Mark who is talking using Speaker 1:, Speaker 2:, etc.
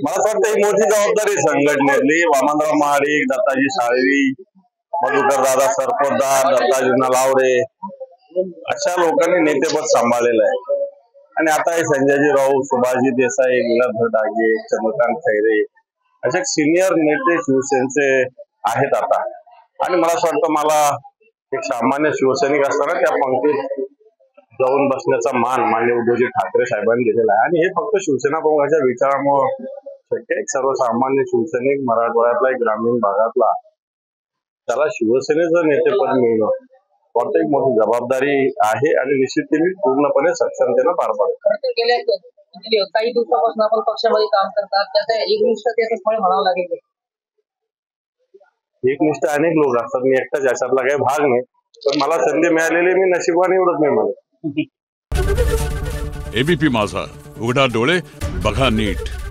Speaker 1: मला असं वाटतं ही मोठी जबाबदारी संघटनेतली वामनराव महाडिक, दत्ताजी साळवी, मधुकर दादा सरपोतदार, दत्ताजी नलावडे अशा लोकांनी नेतेपद सांभाळलेलं आहे. आणि आता हे संजयजी राऊत, सुभाषजी देसाई, लीलाधर डागे, चंद्रकांत खैरे असे सिनियर नेते शिवसेनेचे आहेत आता. आणि मला असं वाटतं मला एक सामान्य शिवसैनिक असताना त्या पंक्तीत जाऊन बसण्याचा मान माननीय उद्धवजी ठाकरे साहेबांनी दिलेला आहे. आणि हे फक्त शिवसेना प्रमुखाच्या विचारामुळे शक्य. एक सर्वसामान्य शिवसैनिक मराठवाड्यातला एक ग्रामीण भागातला त्याला शिवसेनेचं नेतेपद मिळणं कोणती एक मोठी जबाबदारी आहे आणि निश्चित ती मी पूर्णपणे सक्षमतेनं पार पाडतो.
Speaker 2: काही दिवसापासून आपण पक्षामध्ये काम करतात त्याचा एकनिष्ठतेचं फळ म्हणावं लागेल.
Speaker 1: एकनिष्ठ अनेक लोक असतात, मी एकटाच याच्यातला काही भाग नाही. पण मला संधी मिळालेली मी नशिबाने एवढंच नाही म्हणत.
Speaker 3: एबीपी माझा, उघडा डोळे बघा नीट.